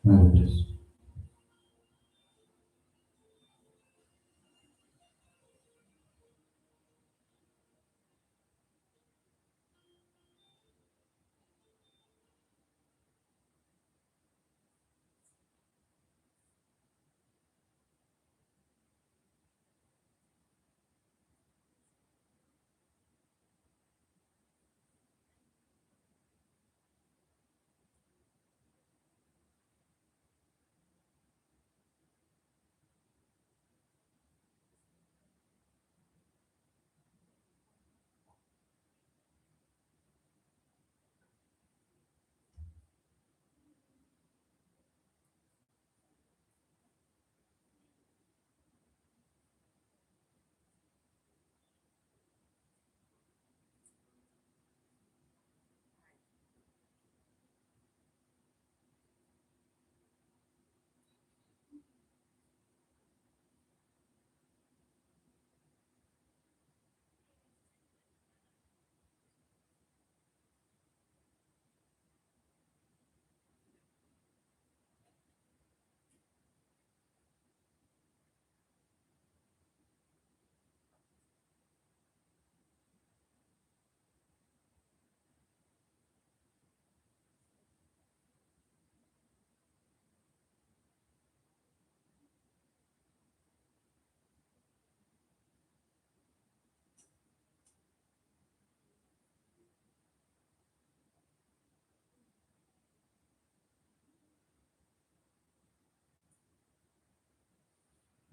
Yes.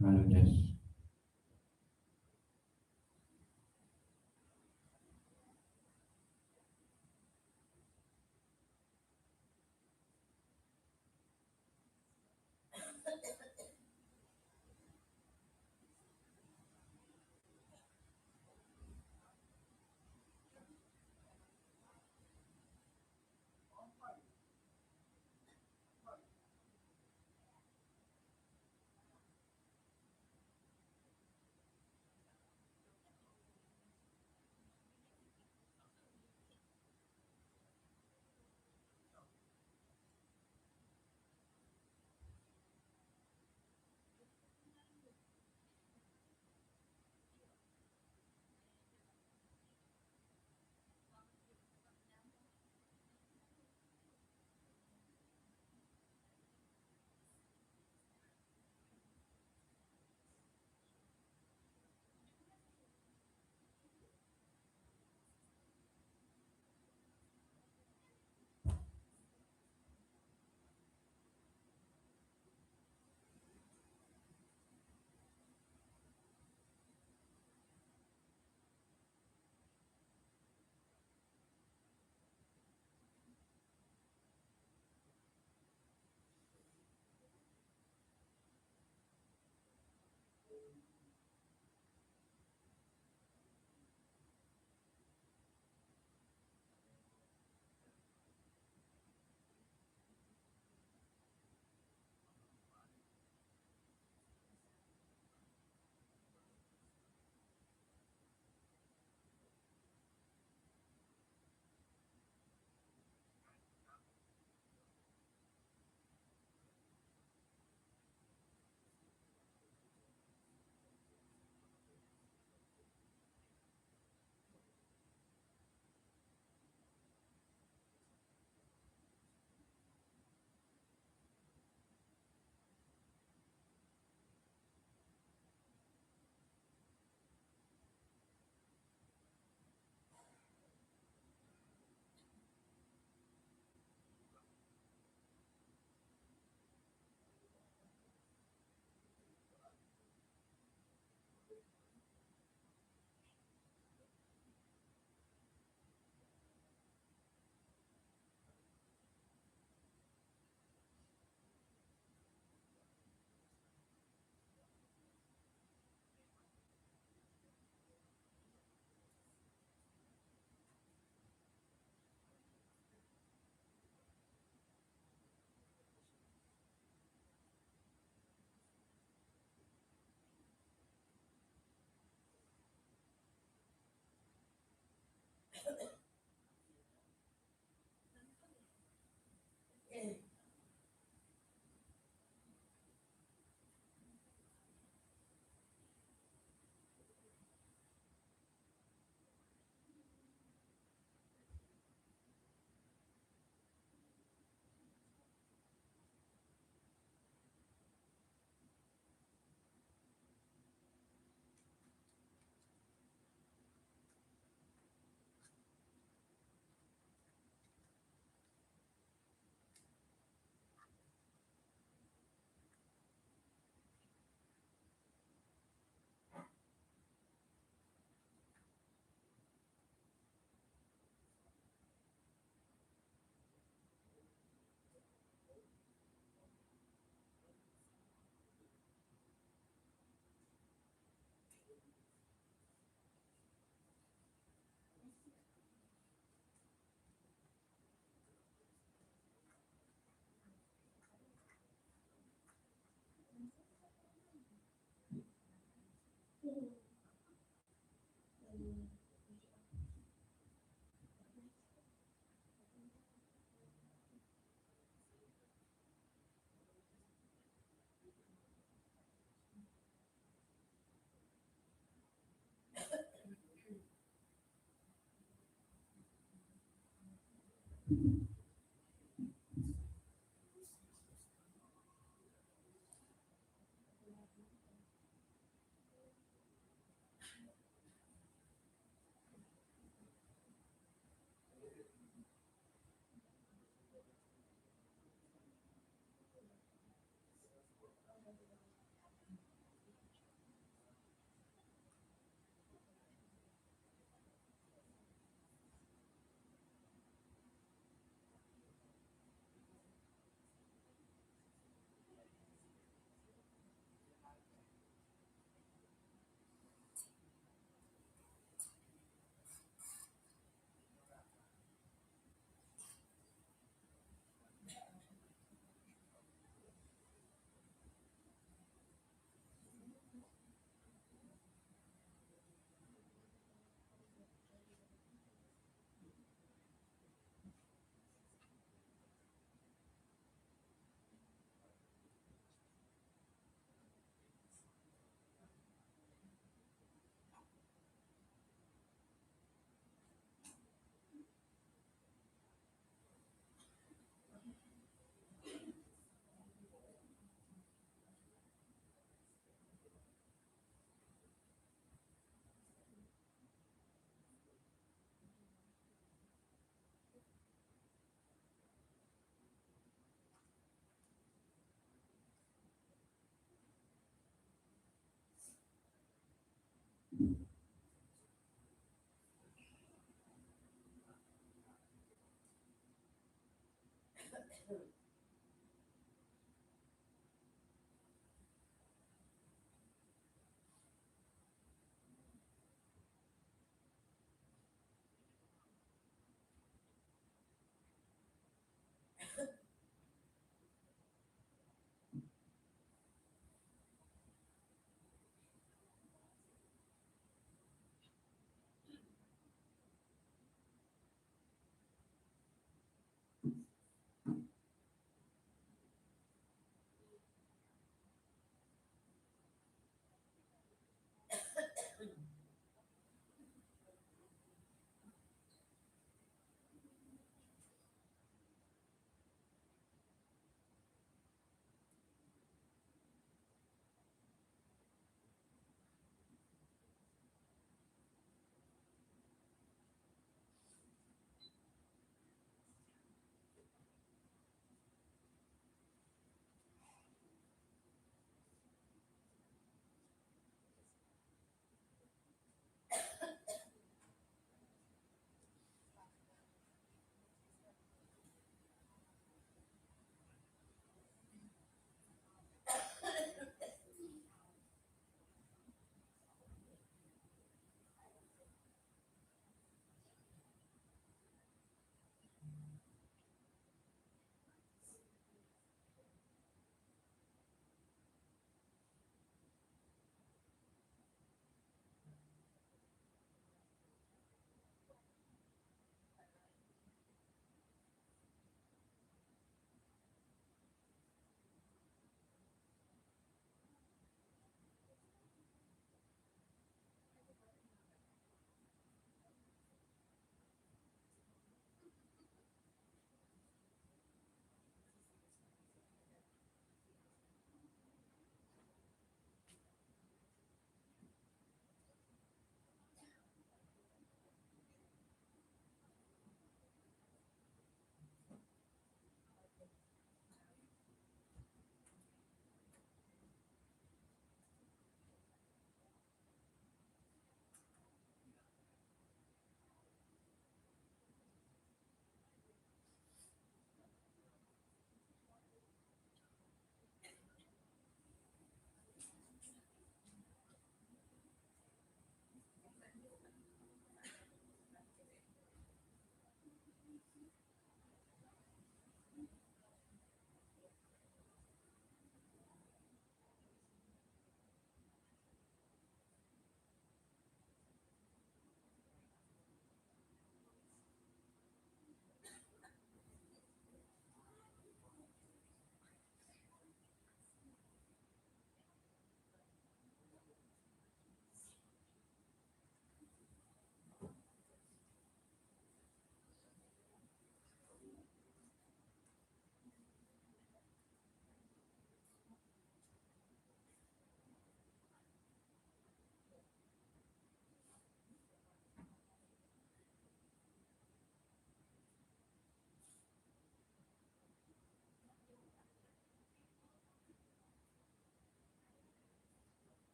Yes.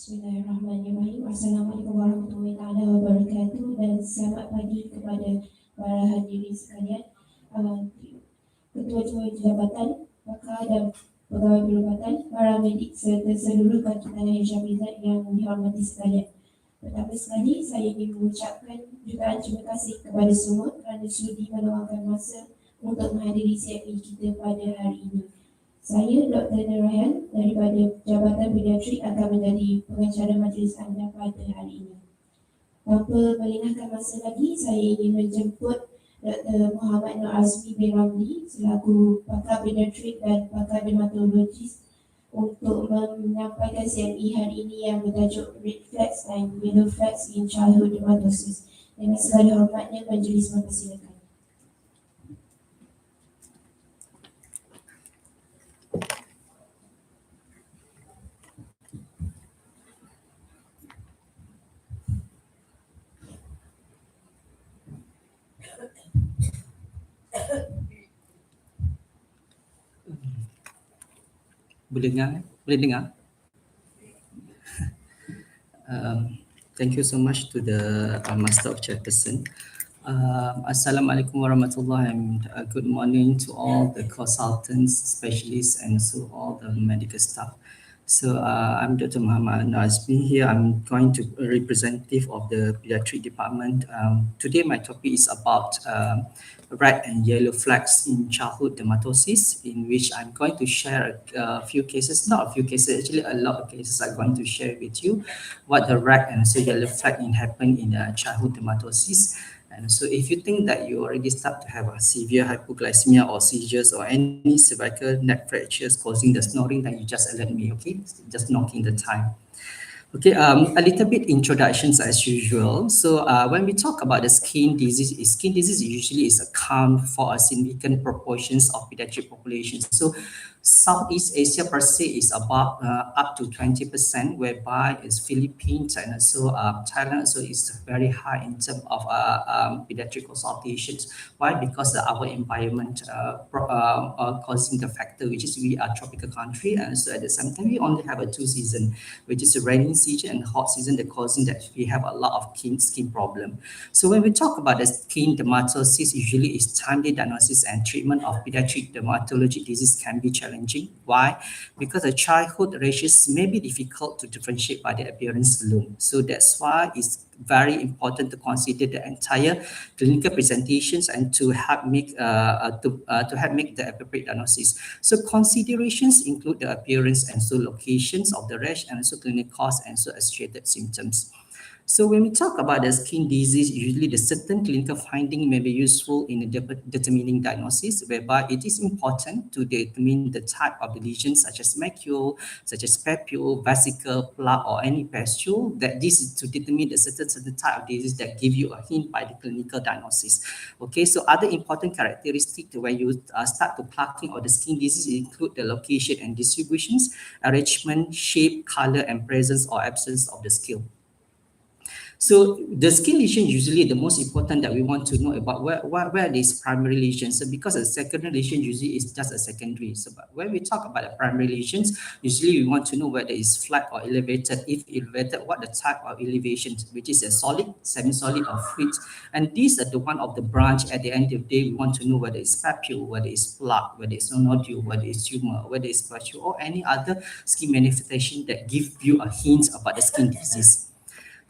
Bismillahirrahmanirrahim. Assalamualaikum warahmatullahi wabarakatuh dan selamat pagi kepada para hadirin sekalian, ketua-ketua jabatan, pakar dan pegawai perubatan, para medik serta seluruh kakitangan HRPZ yang dihormati sekalian. Pertama sekali, saya ingin mengucapkan jutaan terima kasih kepada semua kerana sudi meluangkan masa untuk menghadiri CME kita pada hari ini. Saya Dr. Nurayan daripada Jabatan Pediatrik akan menjadi pengacara majlis anda pada hari ini. Tanpa melengahkan masa lagi, saya ingin menjemput Dr. Muhammad Nur Azmi bin Ramli selaku pakar pediatrik dan pakar dermatologis untuk menyampaikan CME hari ini yang bertajuk Red Flags and Yellow Flags in Childhood Dermatosis. Dengan segala hormatnya, majlis mempersilakan. Boleh dengar? Thank you so much to the Master of Chairperson. Assalamualaikum warahmatullahi and good morning to all the consultants, specialists and so all the medical staff. So I'm Dr. Muhammad Nazmi here. I'm going to be a representative of the pediatric department. Today my topic is about red and yellow flags in childhood dermatosis, in which I'm going to share a few cases, not a few cases, actually a lot of cases I'm going to share with you what the red and so yellow flag happen in childhood dermatosis. And so if you think that you already start to have a severe hypoglycemia or seizures or any cervical neck fractures causing the snoring, then you just alert me, okay? Just knocking the time. Okay, a little bit introductions as usual. So when we talk about the skin disease usually is account for a significant proportions of pediatric populations. So Southeast Asia per se is about up to 20%, whereby it's Philippines and also Thailand. So it's very high in terms of pediatric consultations. Why? Because our environment causing the factor, which is we are tropical country, and so at the same time we only have a 2 season, which is the rainy season and hot season, that causing that we have a lot of skin problem. So when we talk about the skin dermatosis, usually is timely diagnosis and treatment of pediatric dermatologic disease can be challenging. Why? Because the childhood rashes may be difficult to differentiate by the appearance alone. So that's why it's very important to consider the entire clinical presentations and to help make the appropriate diagnosis. So considerations include the appearance and so locations of the rash and also clinical cause and so associated symptoms. So when we talk about the skin disease, usually the certain clinical finding may be useful in determining diagnosis, whereby it is important to determine the type of the lesions such as macule, such as papule, vesicle, plug, or any pustule. That this is to determine the certain type of disease that give you a hint by the clinical diagnosis. Okay, so other important characteristics when you start to plucking of the skin disease include the location and distributions, arrangement, shape, color, and presence or absence of the scale. So the skin lesion usually the most important that we want to know about where this primary lesions. So because a secondary lesion usually is just a secondary. So but when we talk about the primary lesions, usually we want to know whether it's flat or elevated. If elevated, what the type of elevations, which is a solid, semi-solid, or fluid. And these are the one of the branch. At the end of the day, we want to know whether it's papule, whether it's plug, whether it's nodule, whether it's tumor, whether it's pustule, or any other skin manifestation that give you a hint about the skin disease.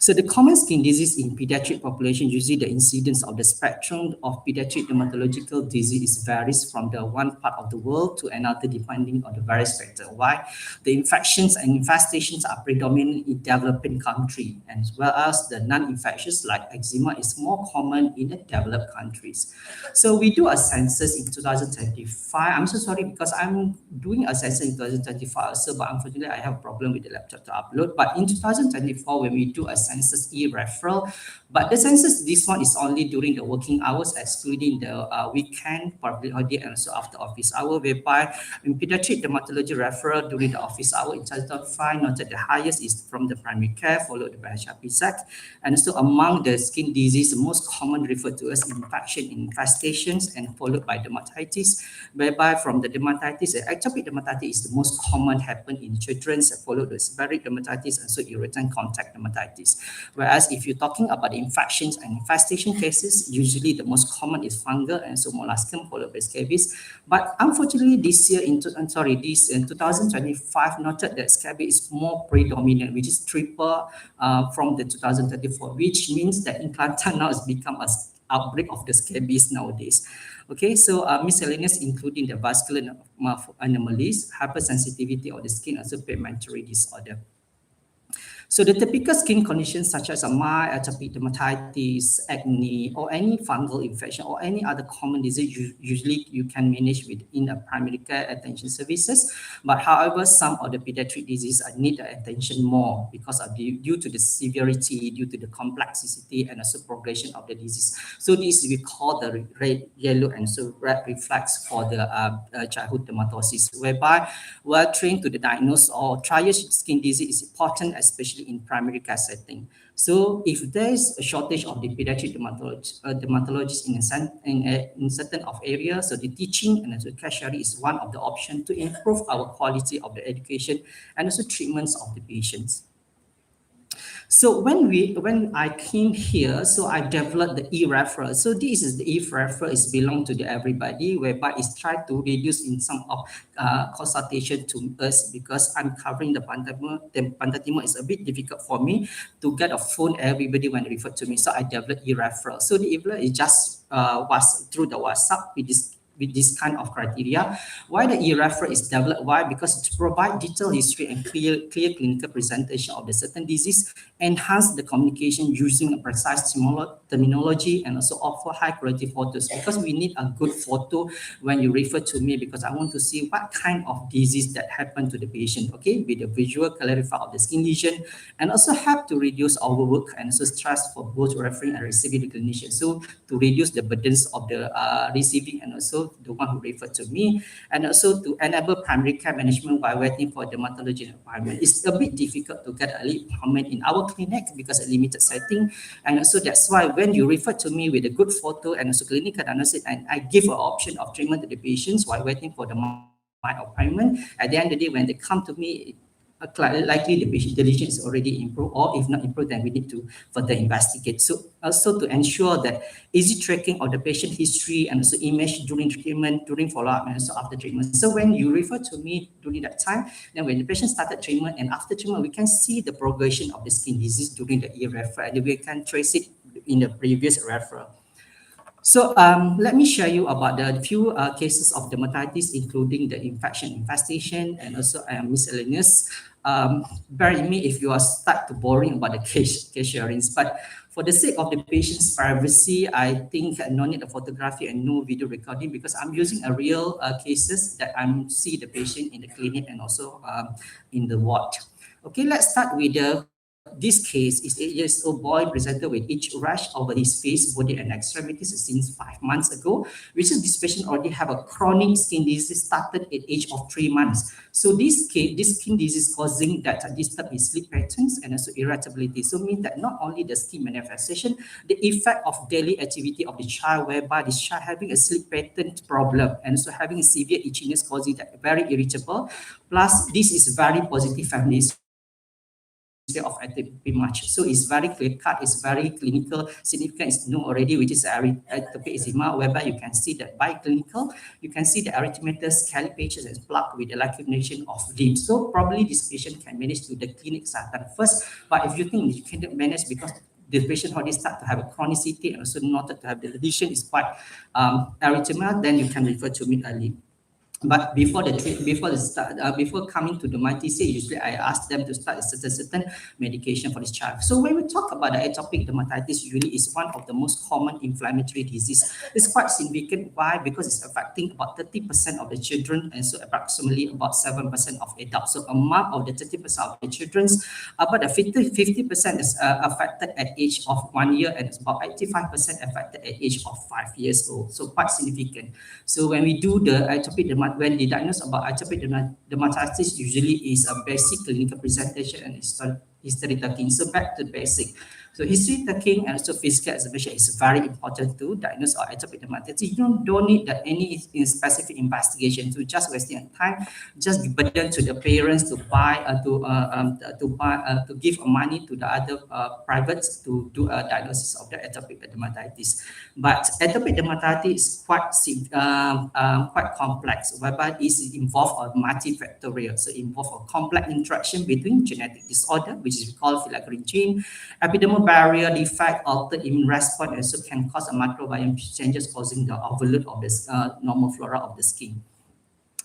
So the common skin disease in pediatric population, usually the incidence of the spectrum of pediatric dermatological disease varies from the one part of the world to another depending on the various factors. Why? The infections and infestations are predominant in developing country, as well as the non-infectious like eczema is more common in the developed countries. So we do a census in 2025. I'm so sorry because I'm doing a census in 2025 also, but unfortunately I have a problem with the laptop to upload. But in 2024, when we do a census E-referral. But the census, this one is only during the working hours, excluding the weekend, public holiday, and also after office hour, whereby in pediatric dermatology referral during the office hour in 2005 noted the highest is from the primary care, followed by HRPZ. And so among the skin disease, the most common referred to as infection, infestations, and followed by dermatitis, whereby from the dermatitis, atopic dermatitis is the most common happen in children, followed by seborrheic dermatitis and so irritant contact dermatitis. Whereas if you're talking about the infections and infestation cases, usually the most common is fungal and so molluscum, followed by scabies. But unfortunately, this year in 2025 noted that scabies is more predominant, which is triple from the 2024, which means that in Kelantan now has become an outbreak of the scabies nowadays. Okay, so miscellaneous including the vascular anomalies, hypersensitivity of the skin, also pigmentary disorder. So the typical skin conditions such as a mild atopic dermatitis, acne, or any fungal infection or any other common disease, usually you can manage within a primary care attention services. But however, some of the pediatric diseases need attention more because of due to the severity, due to the complexity, and also progression of the disease. So this we call the red, yellow, and so red reflex for the childhood dermatoses, whereby we are trained to the diagnose or triage skin disease is important, especially in primary care setting. So if there is a shortage of the pediatric dermatologists in certain of areas, so the teaching and also cashiering is one of the options to improve our quality of the education and also treatments of the patients. So when I came here, so I developed the E-referral. So this is the E-referral is belong to the everybody, whereby it's tried to reduce in some of consultation to us because I'm covering the Pantatimo is a bit difficult for me to get a phone everybody when they refer to me. So I developed E-referral. So the E-referral is just was through the WhatsApp with this kind of criteria. Why the E-referral is developed? Why? Because to provide detailed history and clear clinical presentation of the certain disease, enhance the communication using a precise terminology, and also offer high quality photos, because we need a good photo when you refer to me, because I want to see what kind of disease that happened to the patient, okay, with a visual clarify of the skin lesion, and also help to reduce overwork and also stress for both referring and receiving the clinician. So to reduce the burdens of the receiving and also the one who referred to me, and also to enable primary care management while waiting for dermatology appointment. It's a bit difficult to get early appointment in our clinic because a limited setting, and also that's why when you refer to me with a good photo and also clinical diagnosis, and I give an option of treatment to the patients while waiting for my appointment, at the end of the day when they come to me, likely the patient lesion is already improved, or if not improved, then we need to further investigate. So also to ensure that easy tracking of the patient history and also image during treatment, during follow-up, and also after treatment. So when you refer to me during that time, then when the patient started treatment and after treatment, we can see the progression of the skin disease during the E-referral, and we can trace it in the previous referral. So let me share you about the few cases of dermatitis, including the infestation, and also miscellaneous. Bear in me if you are stuck to boring about the case sharings, but for the sake of the patient's privacy, I think no need of photography and no video recording, because I'm using a real cases that I'm see the patient in the clinic and also in the ward. Okay, let's start with this case is 8-year-old boy presented with itch rash over his face, body, and extremities since 5 months ago, which is this patient already have a chronic skin disease started at age of 3 months. So this skin disease causing that disturb his sleep patterns and also irritability. So means that not only the skin manifestation, the effect of daily activity of the child, whereby this child having a sleep pattern problem and also having a severe itchiness causing that very irritable. Plus, this is very positive family of atopic much. So it's very clear cut, it's very clinical significant, it's known already, which is atopic eczema, whereby you can see that by clinical, you can see the erythematous, scaly patches and plaque with the lacumination of limbs. So probably this patient can manage to the clinic started first, but if you think you cannot manage because the patient already start to have a chronicity and also noted to have the lesion is quite erythema, then you can refer to me early. But before coming to the dermatitis, usually I ask them to start a certain medication for this child. So when we talk about the atopic dermatitis, usually is one of the most common inflammatory disease. It's quite significant. Why? Because it's affecting about 30% of the children, and so approximately about 7% of adults. So among of the 30% of the children, about 50% is affected at age of 1 year, and it's about 85% affected at age of 5 years old. So quite significant. So when we do the atopic dermatitis, when they diagnose about atopic dermatitis, usually is a basic clinical presentation and history taking. So back to basic. So history taking and also physical examination is very important to diagnose our atopic dermatitis. You don't need any specific investigation. So just wasting time, just be burden to the parents to buy to give money to the other privates to do a diagnosis of the atopic dermatitis. But atopic dermatitis is quite complex, whereby it involves a multifactorial. So it involves a complex interaction between genetic disorder, which is called filaggrin gene, epidermal barrier defect, altered immune response, and so can cause a microbiome changes, causing the overload of the normal flora of the skin.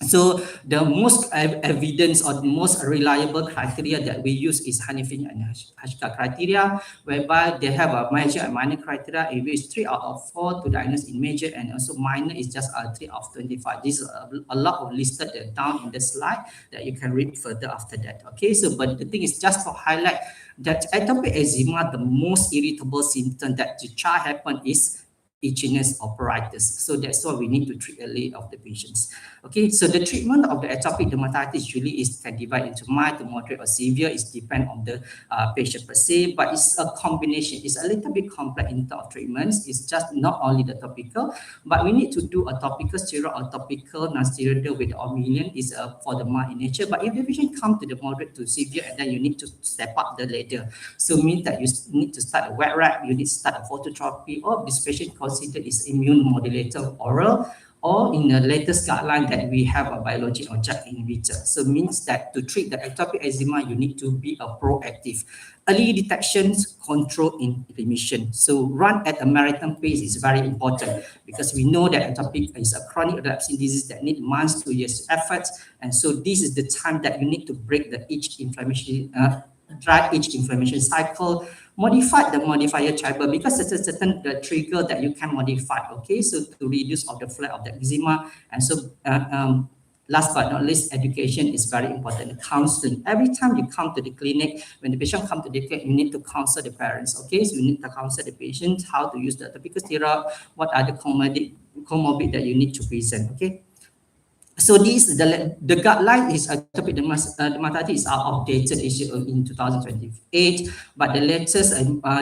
So the most evidence or the most reliable criteria that we use is Hanifian and Hashka criteria, whereby they have a major and minor criteria, in which 3 out of 4 to diagnose in major, and also minor is just 3 out of 25. This is a lot of listed down in the slide that you can read further after that. Okay, so but the thing is just to highlight that atopic eczema, the most irritable symptom that the child happen is itchiness or pruritus. So that's why we need to treat early of the patients. Okay, so the treatment of the atopic dermatitis usually can divide into mild to moderate or severe. It depends on the patient per se, but it's a combination. It's a little bit complex in terms of treatments. It's just not only the topical, but we need to do a topical steroid or topical non-steroidal with Omilion is for the mild in nature. But if the patient comes to the moderate to severe, and then you need to step up the ladder. So it means that you need to start a wet wrap, you need to start a phototherapy, or this patient considered is immune modulator oral, or in the latest guideline that we have a biologic or JAK inhibitor. So it means that to treat the atopic eczema, you need to be a proactive. Early detection, control in remission. So run at a marathon pace is very important, because we know that atopic is a chronic relapsing disease that needs months to years effort. And so this is the time that you need to break the itch inflammation, dry itch inflammation cycle, modify the modifier trigger, because it's a certain trigger that you can modify. Okay, so to reduce of the flare of the eczema. And so last but not least, education is very important. Counseling. Every time you come to the clinic, when the patient comes to the clinic, you need to counsel the parents. Okay, so you need to counsel the patient how to use the topical steroid, what are the comorbid that you need to present. Okay. So this the guideline is atopic dermatitis are updated in 2028, but the latest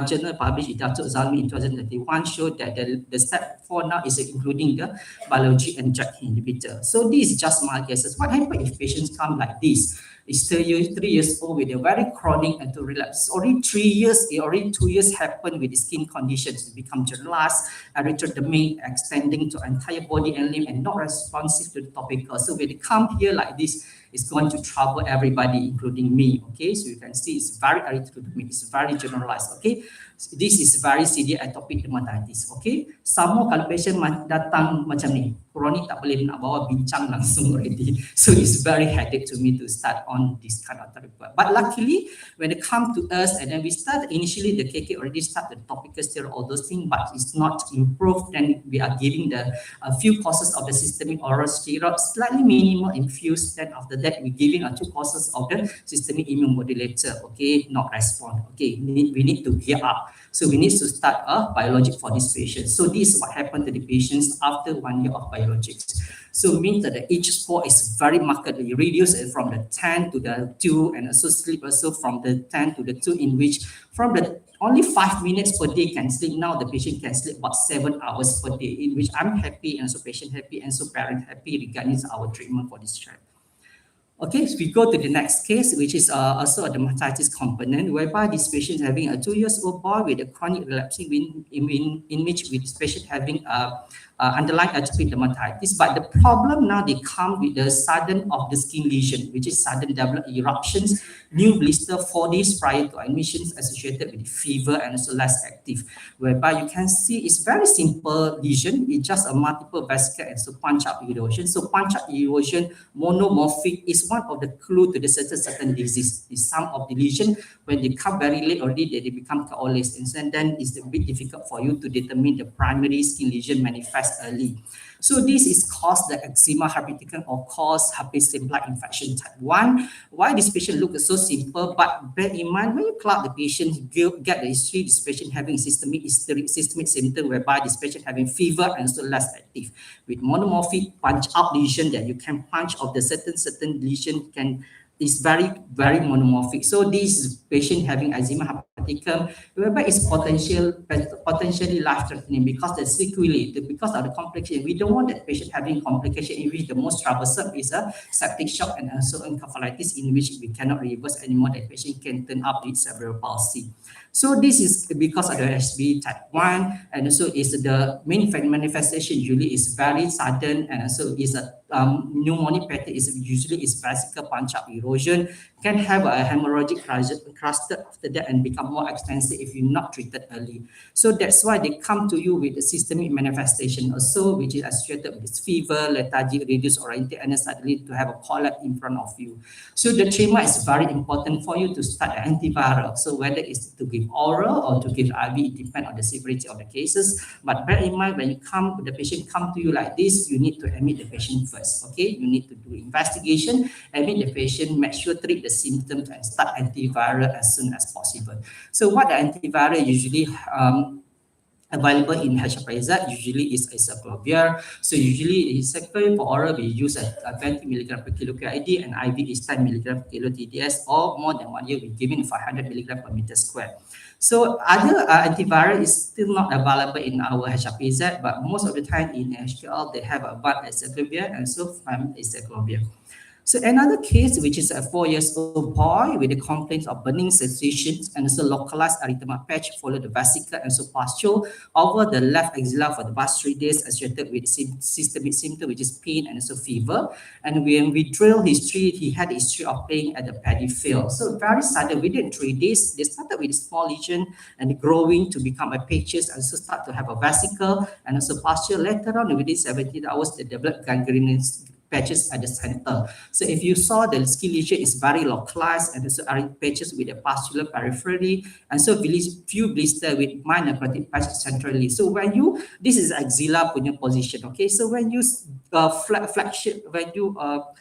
journal published in Dermatoses in 2021 showed that the step 4 now is including the biologic and JAK inhibitor. So this is just my guesses. What happens if patients come like this? Is 3 years old with a very chronic and to relapse. Already 3 years, already 2 years happen with the skin conditions. It become generalized, erythrodermic, extending to entire body and limb, and not responsive to the topical. So when they come here like this, it's going to trouble everybody, including me. Okay, so you can see it's very erythrodermic, it's very generalized. Okay, so this is very severe atopic dermatitis. Okay, sama kalau patient datang macam ni, chronic tak boleh nak bawa bincang langsung already. So it's very headache to me to start on this kind of therapy. But luckily, when they come to us and then we start, initially the KK already start the topical steroid, all those things, but it's not improved. Then we are giving a few courses of the systemic oral steroid, slightly minimal infused. Then after that, we're giving 2 courses of the systemic immune modulator. Okay, not respond. Okay, we need to gear up. So we need to start a biologic for this patient. So this is what happened to the patients after 1 year of biologics. So it means that the itch score is very markedly reduced from the 10 to the 2, and also sleep also from the 10 to the 2, in which from the only 5 minutes per day can sleep. Now the patient can sleep about 7 hours per day, in which I'm happy, and so patient happy, and so parent happy regarding our treatment for this child. Okay, so we go to the next case, which is also a dermatitis component, whereby this patient is having a 2-year-old boy with a chronic relapsing in which this patient having underlying atopic dermatitis. But the problem now, they come with the sudden of the skin lesion, which is sudden developed eruptions, new blister 4 days prior to admissions associated with fever and also less active, whereby you can see it's very simple lesion. It's just a multiple vesicle and so punch-up erosion. So punch-up erosion, monomorphic, is one of the clue to the certain disease. Is some of the lesion, when they come very late already, they become coalescent, and then it's a bit difficult for you to determine the primary skin lesion manifest early. So this is caused the eczema, herpeticum, or cause herpes simplex infection type 1. Why this patient looks so simple? But bear in mind, when you plug the patient, you get the history, this patient having systemic symptom, whereby this patient having fever and so less active. With monomorphic punch-up lesion, that you can punch of the certain lesion is very monomorphic. So this patient having eczema, herpeticum, whereby it's potentially life-threatening because the sequelae, because of the complication. We don't want that patient having complication, in which the most troublesome is a septic shock and also encephalitis, in which we cannot reverse anymore. That patient can turn up with cerebral palsy. So this is because of the HB type 1, and also is the main manifestation usually is very sudden, and also is a pneumonic pattern, is usually is vesicle punch-up erosion, can have a hemorrhagic cluster after that and become more extensive if you're not treated early. So that's why they come to you with the systemic manifestation also, which is associated with fever, lethargy, reduced orientation, and then suddenly to have a collapse in front of you. So the treatment is very important for you to start an antiviral. So whether it's to give oral or to give IV, it depends on the severity of the cases. But bear in mind, when the patient come to you like this, you need to admit the patient first. Okay, you need to do investigation, admit the patient, make sure treat the symptoms, and start antiviral as soon as possible. So what the antiviral usually available in HRPZ usually is acyclovir. So usually acyclovir for oral we use a 20 mg per kilo QID, and IV is 10 mg per kilo TDS, or more than 1 year we giving 500 mg per meter square. So other antiviral is still not available in our HRPZ, but most of the time in HQL they have about acyclovir and so acyclovir. So another case, which is a 4-year-old boy with the complaints of burning sensations and also localized erythema patch followed the vesicle and so pustule over the left axilla for the past 3 days, associated with systemic symptom, which is pain and also fever. And when we drill history, he had a history of playing at the paddy field. So very sudden, within 3 days, they started with a small lesion and growing to become a patches and so start to have a vesicle and also pustule. Later on, within 17 hours, they developed gangrenous patches at the center. So if you saw the skin lesion is very localized and also are patches with the pustular periphery, and so few blister with minor necrotic patch centrally. So when you, this is axilla punya position, okay? So when you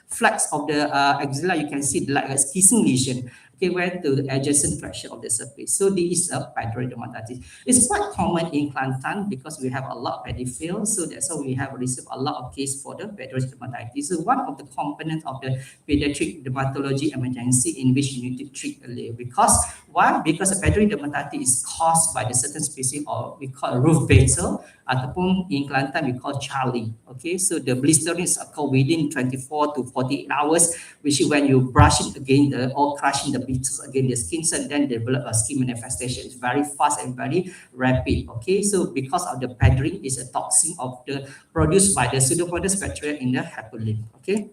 flex of the axilla, you can see like a kissing lesion. Okay, went to the adjacent fracture of the surface. So this is a Paederus dermatitis. It's quite common in Kelantan because we have a lot of paddy field. So that's why we have received a lot of cases for the Paederus dermatitis. So one of the components of the pediatric dermatology emergency in which you need to treat early. Because why? Because the Paederus dermatitis is caused by the certain species of we call roof beetle, ataupun in Kelantan we call Charlie. Okay, so the blistering occur within 24 to 48 hours, which is when you brush it again or crushing the beetles against the skin, so then develop a skin manifestation. It's very fast and very rapid. Okay, so because of the Paederus is a toxin of the produced by the Pseudomonas bacteria in the hypolymph. Okay.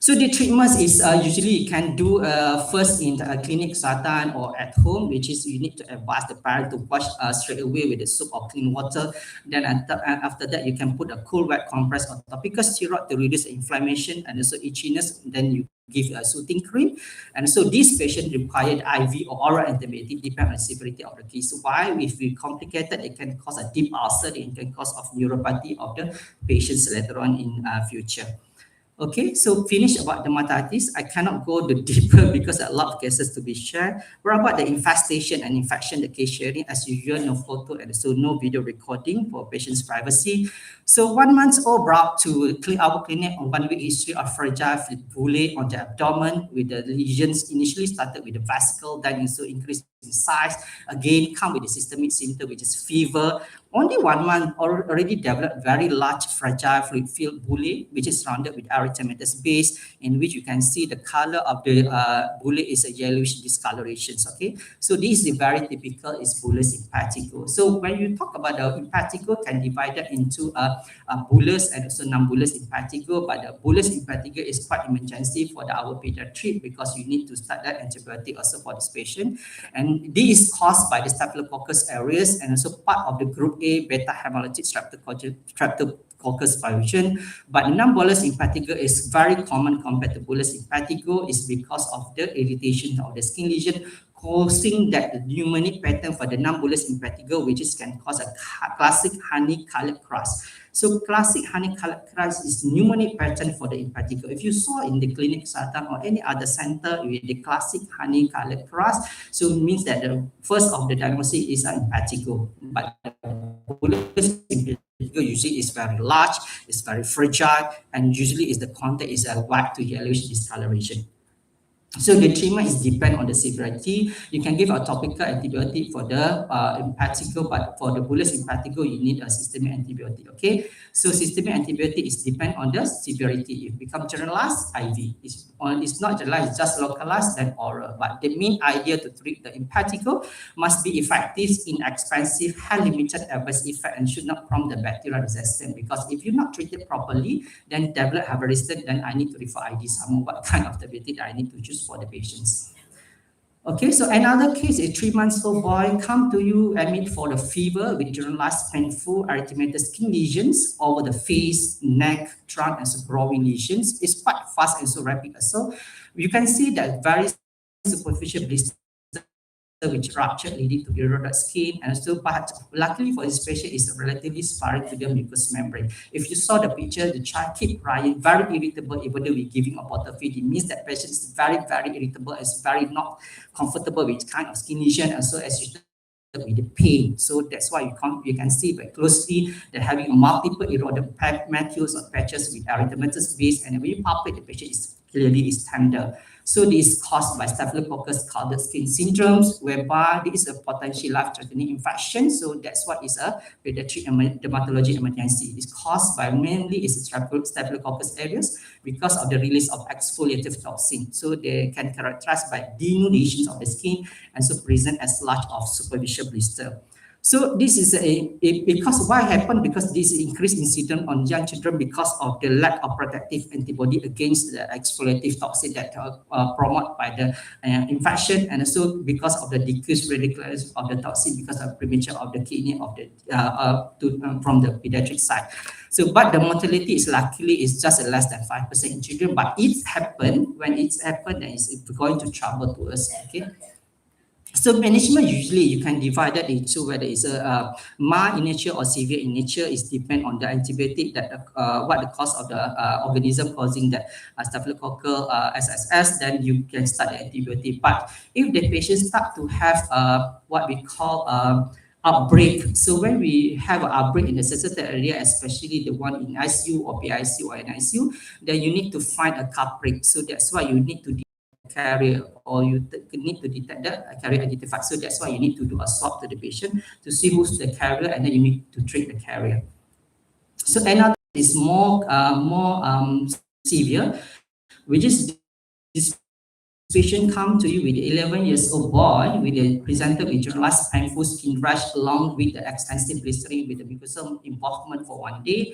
So the treatment is usually you can do first in the clinic Satan or at home, which is you need to advise the parent to wash straight away with the soap or clean water. Then after that, you can put a cool wet compress or topical steroid to reduce inflammation and also itchiness. Then you give a soothing cream. And so this patient required IV or oral antibiotic depending on the severity of the case. Why? If we complicated, it can cause a deep ulcer, it can cause of neuropathy of the patients later on in future. Okay, so finish about dermatitis. I cannot go deeper because a lot of cases to be shared. What about the infestation and infection, the case sharing? As usual, no photo and so no video recording for patient's privacy. So 1 month old brought to our clinic on 1 week history of fragile bullae on the abdomen with the lesions initially started with the vesicle, then also increased size. Again, come with the systemic symptom, which is fever. Only 1 month already developed very large fragile fluid-filled bullae, which is surrounded with erythematous base, in which you can see the color of the bullae is a yellowish discolorations. Okay, so this is very typical is bullous impetigo. So when you talk about the impetigo, can divide it into a bullous and also non-bullous impetigo, but the bullous impetigo is quite emergency for our pediatric because you need to start that antibiotic also for this patient, and this is caused by the Staphylococcus aureus and also part of the group A beta hemolytic Streptococcus pyogenes. But non-bullous impetigo is very common compared to bullous impetigo is because of the irritation of the skin lesion, causing that the pneumonic pattern for the non-bullous impetigo, which is can cause a classic honey-colored crust. So classic honey-colored crust is pneumonic pattern for the impetigo. If you saw in the clinic Sartan or any other center with the classic honey-colored crust, so it means that the first of the diagnosis is an impetigo. But bullous impetigo usually is very large, it's very fragile, and usually is the contact is a white to yellowish discoloration. So the treatment is depend on the severity. You can give a topical antibiotic for the impetigo, but for the bullous impetigo, you need a systemic antibiotic. Okay, so systemic antibiotic is depend on the severity. If it becomes generalized, IV. It's not generalized, it's just localized, then oral. But the main idea to treat the impetigo must be effective, inexpensive, have limited adverse effect, and should not prompt the bacterial resistance. Because if you're not treated properly, then tablet have resistance, then I need to refer ID some what kind of antibiotic I need to choose for the patients. Okay, so another case, a 3 months old boy come to you, admit for the fever with generalized painful erythematous skin lesions over the face, neck, trunk, and so growing lesions. It's quite fast and so rapid. So you can see that very superficial blister which ruptured leading to eroded skin, and so but luckily for this patient is relatively sparing to the mucous membrane. If you saw the picture, the child keep crying, very irritable even though we're giving a bottle feed. It means that patient is very irritable, is very not comfortable with kind of skin lesion, and so as you with the pain. So that's why you can see very closely they're having multiple eroded macules or patches with erythematous base, and when you palpate, the patient is clearly is tender. So this is caused by Staphylococcus scalded skin syndromes, whereby this is a potentially life-threatening infection. So that's what is a pediatric dermatology emergency. It's caused by mainly is Staphylococcus aureus because of the release of exfoliative toxin. So they can characterize by denudation of the skin and so present as large of superficial blister. So this is because why happened? Because this increased incidence on young children because of the lack of protective antibody against the exfoliative toxin that promoted by the infection, and also because of the decreased radicalization of the toxin because of premature of the kidney of the from the pediatric side. So, but the mortality is luckily is just less than 5% in children. But it's happened when it's happened, then it's going to trouble to us. Okay. So management usually you can divide that into whether it's a mild in nature or severe in nature. Is depend on the antibiotic that what the cause of the organism causing the staphylococcal SSS. Then you can start the antibiotic. But if the patient start to have what we call outbreak. So when we have an outbreak in the sensitive area, especially the one in ICU or PICU or NICU, then you need to find a culprit. So that's why you need to carrier, or you need to detect the carrier identifier. So that's why you need to do a swab to the patient to see who's the carrier, and then you need to treat the carrier. So another is more severe, which is this patient come to you with an 11-year-old boy with a presented with generalized painful skin rash along with the extensive blistering with the mucosal involvement for 1 day.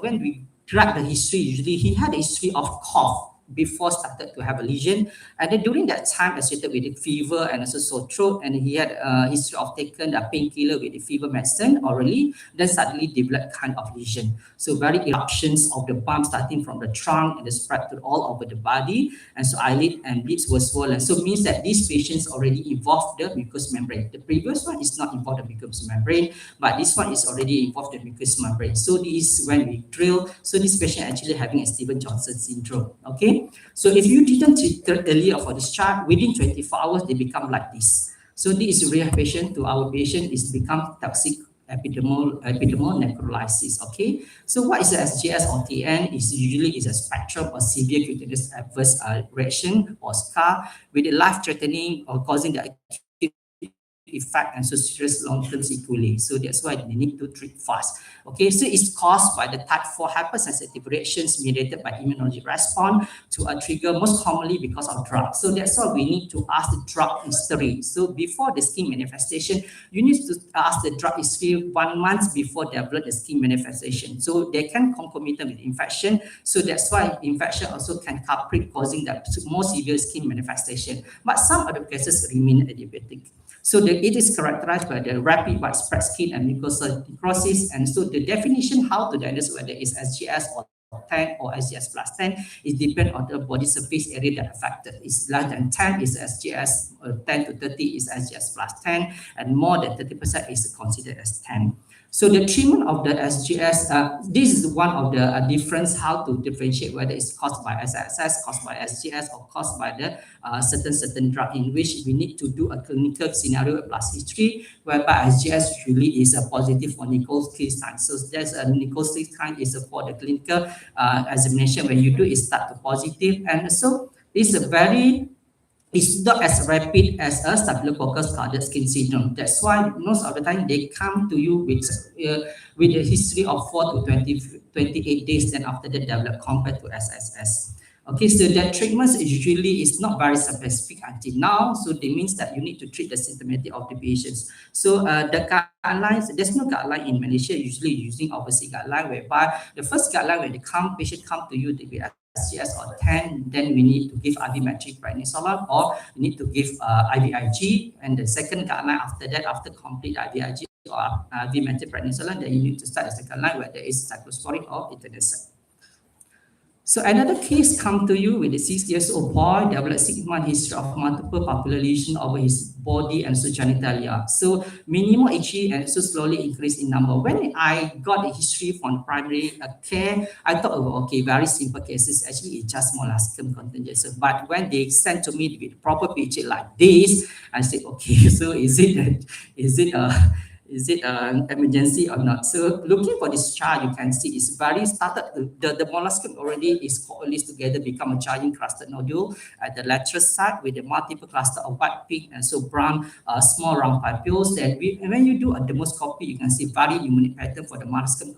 When we track the history, usually he had a history of cough before started to have a lesion, and then during that time associated with the fever and also sore throat, and he had a history of taking a painkiller with the fever medicine orally, then suddenly developed kind of lesion. So very eruptions of the bump starting from the trunk and the spread to all over the body, and so eyelid and lips were swollen. So it means that these patients already involved the mucous membrane. The previous one is not involved the mucous membrane, but this one is already involved the mucous membrane. So this is when we drill. So this patient actually having a Stevens-Johnson syndrome. Okay. So if you didn't treat earlier for this child, within 24 hours, they become like this. So this is real patient to our patient is become toxic epidermal necrolysis. Okay. So what is the SJS or TEN? Is usually is a spectrum of severe cutaneous adverse reaction or scar with a life-threatening or causing the acute effect and so serious long-term sequelae. So that's why they need to treat fast. Okay, so it's caused by the type 4 hypersensitive reactions mediated by immunologic response to a trigger, most commonly because of drugs. So that's why we need to ask the drug history. So before the skin manifestation, you need to ask the drug history 1 month before develop the skin manifestation. So they can concomitant with infection. So that's why infection also can culprit causing the more severe skin manifestation. But some other cases remain adiabatic. So it is characterized by the rapid widespread skin and mucosal necrosis. And so the definition how to diagnose whether it's SJS or 10 or SJS plus 10 is depend on the body surface area that affected. It's less than 10 is SJS, 10 to 30 is SJS plus 10, and more than 30% is considered as 10. So the treatment of the SJS, this is one of the difference how to differentiate whether it's caused by SSS, caused by SJS, or caused by the certain drug, in which we need to do a clinical scenario plus history, whereby SJS usually is a positive for Nichols-Key sign. So there's a Nichols-Key sign is for the clinical examination. When you do it start to positive, and so it's not as rapid as a Staphylococcal scalded skin syndrome. That's why most of the time they come to you with a history of 4 to 28 days, then after they develop compared to SSS. Okay, so the treatment usually is not very specific until now. So that means that you need to treat the symptomatic of the patients. So the guidelines, there's no guideline in Malaysia, usually using overseas guideline, whereby the first guideline when the patient come to you, they be SJS or 10, then we need to give IV metronidazole, or you need to give IVIG. And the second guideline after that, after complete IVIG or IV metronidazole, then you need to start a second line where there is cyclosporine or etanercept. So another case come to you with a 6-year-old boy, developed 6-month history of multiple papular lesion over his body and so genitalia. So minimal itchy and so slowly increase in number. When I got a history from primary care, I thought, oh, okay, very simple cases. Actually, it's just Molluscum contagiosum. But when they sent to me with proper picture like this, I said, okay, so is it an emergency or not? So looking for this chart, you can see it's very started, the molluscum already is coalesced together, become a giant crusted nodule at the lateral side with a multiple cluster of white pink and so brown small round papules. Then when you do a dermoscopy, you can see very unique pattern for the molluscum